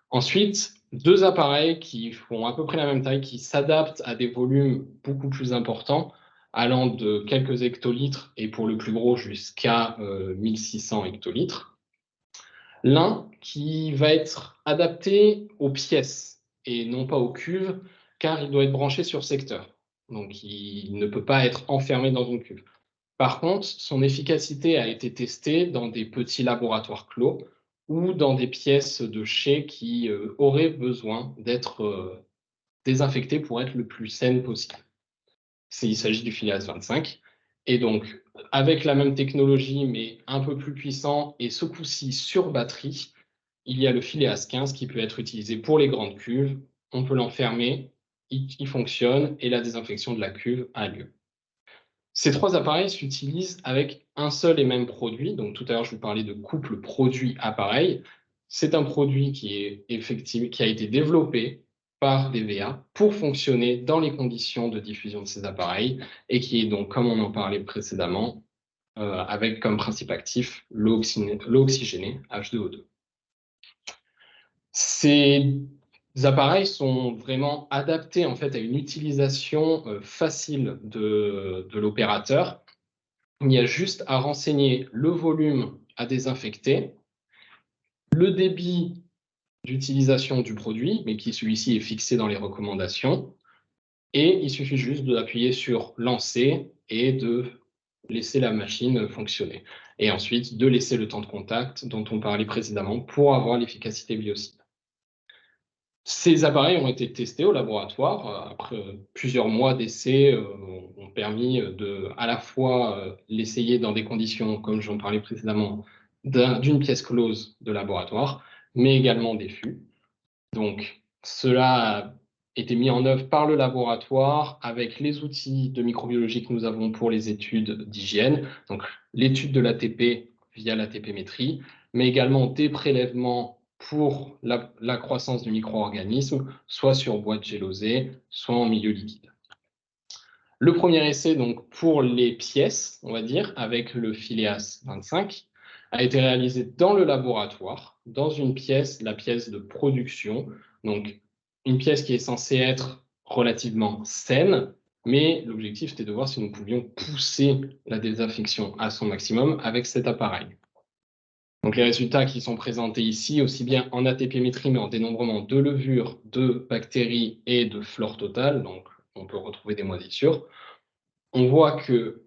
Ensuite, 2 appareils qui font à peu près la même taille, qui s'adaptent à des volumes beaucoup plus importants, allant de quelques hectolitres et pour le plus gros jusqu'à 1600 hectolitres. L'un qui va être adapté aux pièces et non pas aux cuves, car il doit être branché sur secteur. Donc, il ne peut pas être enfermé dans une cuve. Par contre, son efficacité a été testée dans des petits laboratoires clos ou dans des pièces de chais qui auraient besoin d'être désinfectées pour être le plus saines possible. Il s'agit du Phileas 25. Et donc, avec la même technologie, mais un peu plus puissant, et ce coup-ci sur batterie, il y a le Phileas 15 qui peut être utilisé pour les grandes cuves. On peut l'enfermer, il fonctionne, et la désinfection de la cuve a lieu. Ces 3 appareils s'utilisent avec un seul et même produit. Donc tout à l'heure, je vous parlais de couple produit-appareil. C'est un produit qui a été développé par DVA pour fonctionner dans les conditions de diffusion de ces appareils et qui est donc, comme on en parlait précédemment, avec comme principe actif l'eau oxygénée, H2O2. Ces appareils sont vraiment adaptés en fait à une utilisation facile de l'opérateur. Il y a juste à renseigner le volume à désinfecter, le débit d'utilisation du produit, mais qui celui-ci est fixé dans les recommandations, et il suffit juste d'appuyer sur lancer et de laisser la machine fonctionner. Et ensuite, de laisser le temps de contact dont on parlait précédemment pour avoir l'efficacité biocide. Ces appareils ont été testés au laboratoire. Après plusieurs mois d'essais ont permis de à la fois l'essayer dans des conditions, comme j'en parlais précédemment, d'une pièce close de laboratoire, mais également des fûts. Donc, cela a été mis en œuvre par le laboratoire avec les outils de microbiologie que nous avons pour les études d'hygiène, donc l'étude de l'ATP via l'ATP-métrie, mais également des prélèvements pour la croissance du micro-organisme, soit sur boîte gélosée, soit en milieu liquide. Le premier essai, donc pour les pièces, on va dire, avec le Phileas 25, a été réalisé dans le laboratoire, dans une pièce, la pièce de production, donc une pièce qui est censée être relativement saine, mais l'objectif était de voir si nous pouvions pousser la désinfection à son maximum avec cet appareil. Donc les résultats qui sont présentés ici, aussi bien en ATP-métrie, mais en dénombrement de levures, de bactéries et de flore totale, donc on peut retrouver des moisissures. On voit que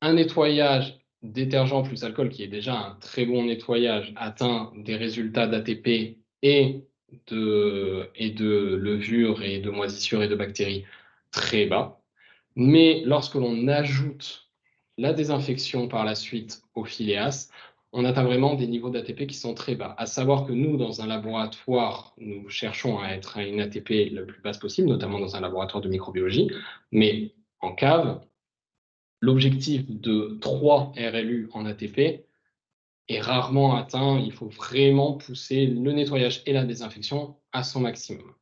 un nettoyage détergent plus alcool, qui est déjà un très bon nettoyage, atteint des résultats d'ATP et de levures et de moisissures et de bactéries très bas. Mais lorsque l'on ajoute la désinfection par la suite au Phileas, on atteint vraiment des niveaux d'ATP qui sont très bas. À savoir que nous, dans un laboratoire, nous cherchons à être à une ATP le plus basse possible, notamment dans un laboratoire de microbiologie, mais en cave, l'objectif de 3 RLU en ATP est rarement atteint. Il faut vraiment pousser le nettoyage et la désinfection à son maximum.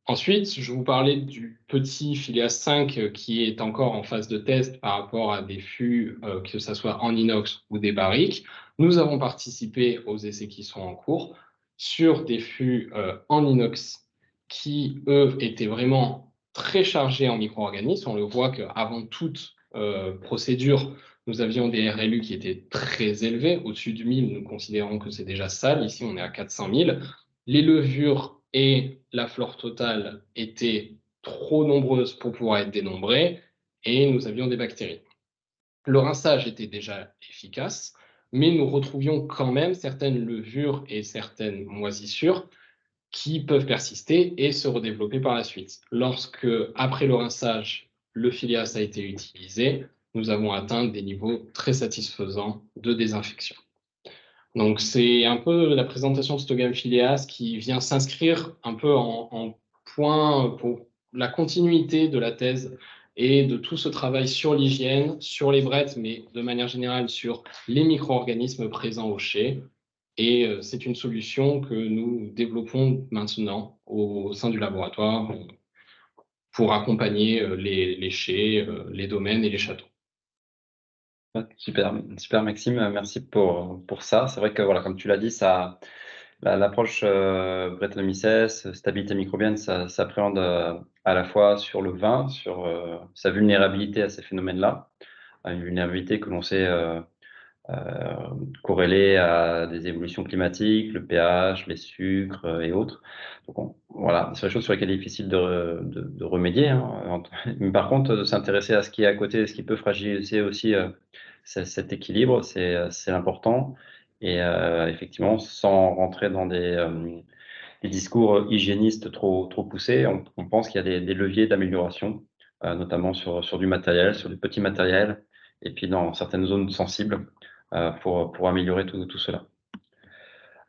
Ensuite, je vous parlais du petit Phileas 5 qui est encore en phase de test par rapport à des fûts, que ce soit en inox ou des barriques. Nous avons participé aux essais qui sont en cours sur des fûts en inox qui, eux, étaient vraiment très chargés en micro-organismes. On le voit qu'avant toute procédure, nous avions des RLU qui étaient très élevés. Au-dessus de 1000, nous considérons que c'est déjà sale. Ici, on est à 400 000. Les levures et la flore totale étaient trop nombreuses pour pouvoir être dénombrées et nous avions des bactéries. Le rinçage était déjà efficace, mais nous retrouvions quand même certaines levures et certaines moisissures qui peuvent persister et se redévelopper par la suite. Lorsque, après le rinçage, le Phileas a été utilisé, nous avons atteint des niveaux très satisfaisants de désinfection. Donc, c'est un peu la présentation de Stogam Phileas qui vient s'inscrire un peu en point pour la continuité de la thèse et de tout ce travail sur l'hygiène, sur les brettes, mais de manière générale sur les micro-organismes présents au chai. Et c'est une solution que nous développons maintenant au sein du laboratoire pour accompagner les chais, les domaines et les châteaux.
Ouais, super, super Maxime, merci pour ça. C'est vrai que voilà, comme tu l'as dit, ça, l'approche Brettanomyces, stabilité microbienne, ça s'appréhende à la fois sur le vin, sur sa vulnérabilité à ces phénomènes-là, à une vulnérabilité que l'on sait corrélée à des évolutions climatiques, le pH, les sucres et autres. Donc voilà, c'est des choses sur lesquelles il est difficile de remédier, hein. Mais par contre, de s'intéresser à ce qui est à côté, ce qui peut fragiliser aussi cet équilibre, c'est important. Et effectivement, sans rentrer dans des discours hygiénistes trop poussés, on pense qu'il y a des leviers d'amélioration, notamment sur du matériel, sur du petit matériel, et puis dans certaines zones sensibles pour améliorer tout cela.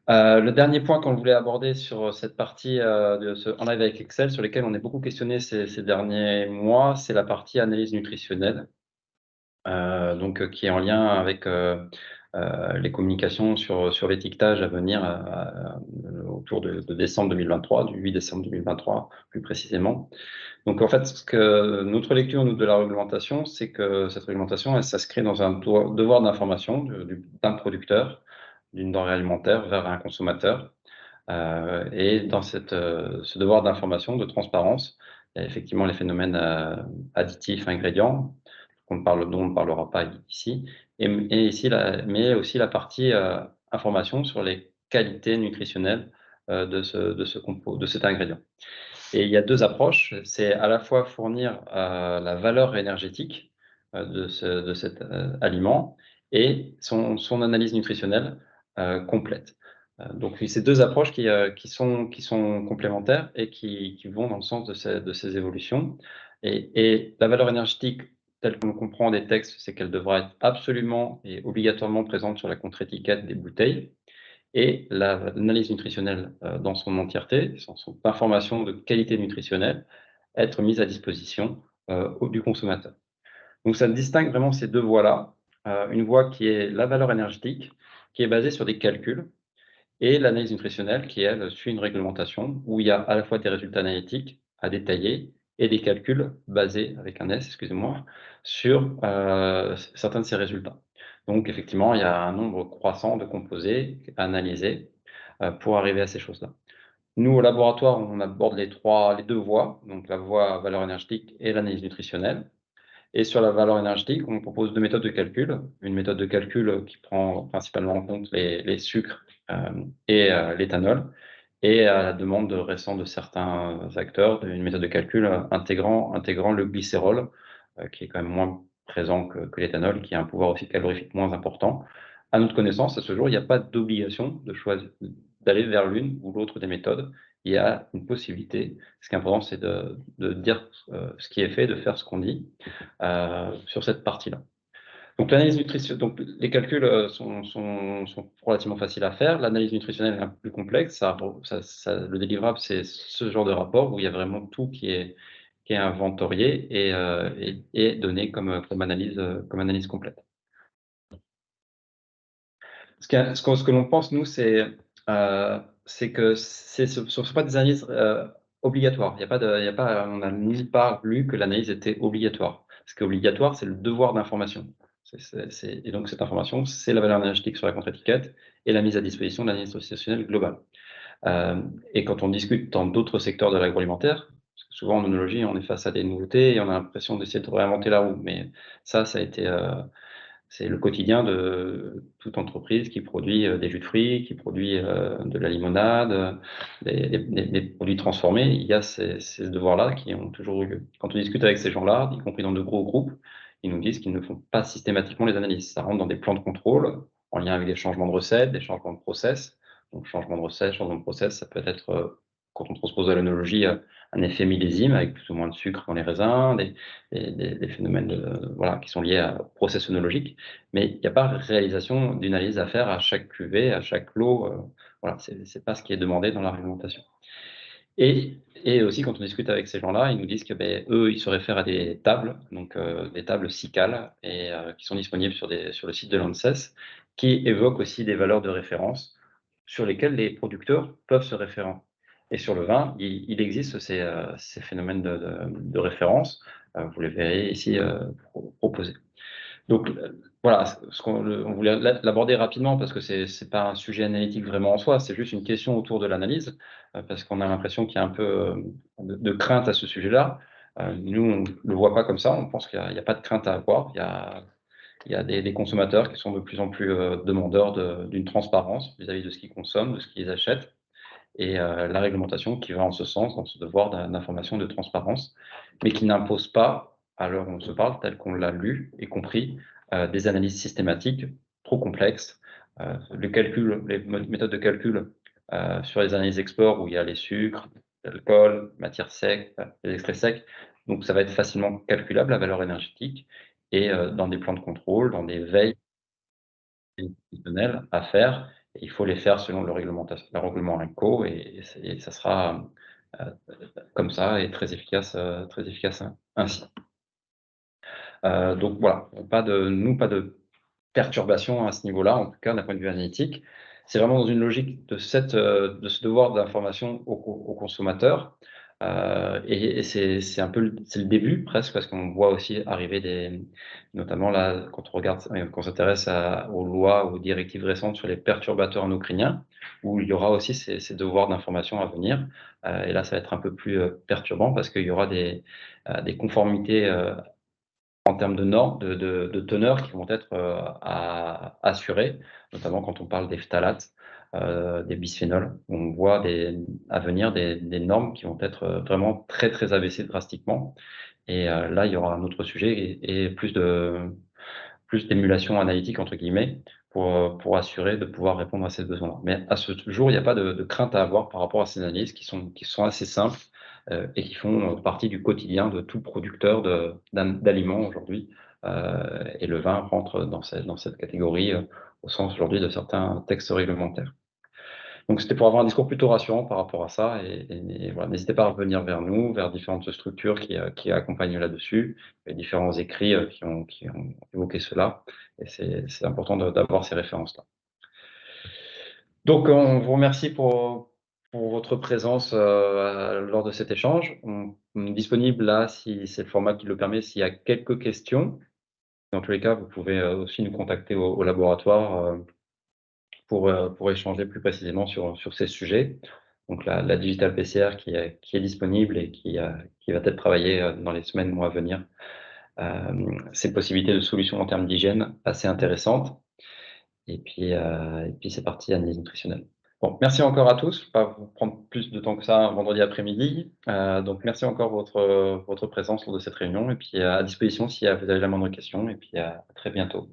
Le dernier point qu'on voulait aborder sur cette partie de ce En live avec Excel, sur lesquels on est beaucoup questionné ces derniers mois, c'est la partie analyse nutritionnelle, donc qui est en lien avec les communications sur l'étiquetage à venir autour de décembre 2023, du 8 décembre 2023 plus précisément. Donc en fait, notre lecture nous, de la réglementation, c'est que cette réglementation, elle s'inscrit dans un devoir d'information d'un producteur d'une denrée alimentaire vers un consommateur. Et dans ce devoir d'information, de transparence, il y a effectivement les phénomènes additifs, ingrédients, dont on ne parlera pas ici, et ici mais aussi la partie information sur les qualités nutritionnelles de cet ingrédient. Et il y a deux approches, c'est à la fois fournir la valeur énergétique de cet aliment et son analyse nutritionnelle complète. Donc oui, c'est deux approches qui sont complémentaires et qui vont dans le sens de ces évolutions. Et la valeur énergétique, telle qu'on le comprend des textes, c'est qu'elle devra être absolument et obligatoirement présente sur la contre-étiquette des bouteilles. Et l'analyse nutritionnelle dans son entièreté, son information de qualité nutritionnelle, être mise à disposition du consommateur. Donc ça distingue vraiment ces deux voies-là. Une voie qui est la valeur énergétique, qui est basée sur des calculs, et l'analyse nutritionnelle qui, elle, suit une réglementation où il y a à la fois des résultats analytiques à détailler et des calculs basés, avec un S, excusez-moi, sur certains de ces résultats. Donc effectivement, il y a un nombre croissant de composés à analyser pour arriver à ces choses-là. Nous, au laboratoire, on aborde les deux voies, donc la voie valeur énergétique et l'analyse nutritionnelle. Et sur la valeur énergétique, on propose deux méthodes de calcul. Une méthode de calcul qui prend principalement en compte les sucres et l'éthanol, et à la demande récente de certains acteurs, une méthode de calcul intégrant le glycérol, qui est quand même moins présent que l'éthanol, qui a un pouvoir aussi calorifique moins important. À notre connaissance, à ce jour, il n'y a pas d'obligation d'aller vers l'une ou l'autre des méthodes. Il y a une possibilité. Ce qui est important, c'est de dire ce qui est fait, de faire ce qu'on dit sur cette partie-là. Donc l'analyse nutritionnelle, donc les calculs sont relativement faciles à faire. L'analyse nutritionnelle est un peu plus complexe. Le délivrable, c'est ce genre de rapport où il y a vraiment tout qui est inventorié et donné comme analyse complète. Ce que l'on pense, nous, c'est que ce ne sont pas des analyses obligatoires. On n'a nulle part lu que l'analyse était obligatoire. Ce qui est obligatoire, c'est le devoir d'information. Et donc, cette information, c'est la valeur énergétique sur la contre-étiquette et la mise à disposition de l'analyse nutritionnelle globale. Et quand on discute dans d'autres secteurs de l'agroalimentaire, parce que souvent en oenologie, on est face à des nouveautés et on a l'impression d'essayer de réinventer la roue. Mais ça a été c'est le quotidien de toute entreprise qui produit des jus de fruits, qui produit de la limonade, des produits transformés. Il y a ces devoirs-là qui ont toujours eu lieu. Quand on discute avec ces gens-là, y compris dans de gros groupes, ils nous disent qu'ils ne font pas systématiquement les analyses. Ça rentre dans des plans de contrôle en lien avec des changements de recettes, des changements de process. Donc, changement de recette, changement de process, ça peut être, quand on transpose à l'œnologie, un effet millésime avec plus ou moins de sucre dans les raisins, des phénomènes voilà, qui sont liés au process œnologique, mais il n'y a pas réalisation d'une analyse à faire à chaque cuvée, à chaque lot. Voilà, c'est pas ce qui est demandé dans la réglementation. Et aussi, quand on discute avec ces gens-là, ils nous disent que eux, ils se réfèrent à des tables, donc des tables SICAL, et qui sont disponibles sur le site de l'ANSES, qui évoquent aussi des valeurs de référence sur lesquelles les producteurs peuvent se référer. Et sur le vin, il existe ces phénomènes de référence. Vous les verrez ici proposés. Donc voilà, on voulait l'aborder rapidement parce que c'est pas un sujet analytique vraiment en soi, c'est juste une question autour de l'analyse, parce qu'on a l'impression qu'il y a un peu de crainte à ce sujet-là. Nous, on le voit pas comme ça, on pense qu'il y a pas de crainte à avoir. Il y a des consommateurs qui sont de plus en plus demandeurs d'une transparence vis-à-vis de ce qu'ils consomment, de ce qu'ils achètent, et la réglementation qui va en ce sens, dans ce devoir d'information et de transparence, mais qui n'impose pas, à l'heure où on se parle, tel qu'on l'a lu et compris, des analyses systématiques trop complexes. Les méthodes de calcul sur les analyses export où il y a les sucres, l'alcool, matières sèches, les extraits secs, donc ça va être facilement calculable, la valeur énergétique, et dans des plans de contrôle, dans des veilles institutionnelles à faire, Et il faut les faire selon le règlement INCO et ça sera comme ça et très efficace ainsi. Donc voilà, pas de perturbation à ce niveau-là, en tout cas d'un point de vue analytique. C'est vraiment dans une logique de ce devoir d'information au consommateur. Et c'est un peu le début presque, parce qu'on voit aussi arriver notamment là, quand on regarde, quand on s'intéresse aux lois, aux directives récentes sur les perturbateurs endocriniens, où il y aura aussi ces devoirs d'information à venir. Et là, ça va être un peu plus perturbant parce qu'il y aura des conformités en termes de normes, de teneur qui vont être à assurer, notamment quand on parle des phtalates, des bisphénols. On voit à venir des normes qui vont être vraiment très, très abaissées drastiquement. Et là, il y aura un autre sujet et plus d'émulation analytique, entre guillemets, pour assurer de pouvoir répondre à ces besoins-là. Mais à ce jour, il n'y a pas de crainte à avoir par rapport à ces analyses qui sont assez simples et qui font partie du quotidien de tout producteur d'aliments aujourd'hui. Et le vin rentre dans cette catégorie au sens aujourd'hui de certains textes réglementaires. Donc c'était pour avoir un discours plutôt rassurant par rapport à ça et voilà, n'hésitez pas à revenir vers nous, vers différentes structures qui accompagnent là-dessus, et différents écrits qui ont évoqué cela et c'est important d'avoir ces références-là. Donc on vous remercie pour votre présence lors de cet échange. On est disponible là, si c'est le format qui le permet, s'il y a quelques questions. Dans tous les cas, vous pouvez aussi nous contacter au laboratoire pour échanger plus précisément sur ces sujets. Donc la Digital PCR qui est disponible et qui va être travaillée dans les semaines, mois à venir. Ces possibilités de solutions en termes d'hygiène assez intéressantes. Et puis c'est parti, analyse nutritionnelle. Bon, merci encore à tous. Je ne vais pas vous prendre plus de temps que ça un vendredi après-midi. Donc merci encore votre présence lors de cette réunion et puis à disposition si vous avez la moindre question et puis à très bientôt.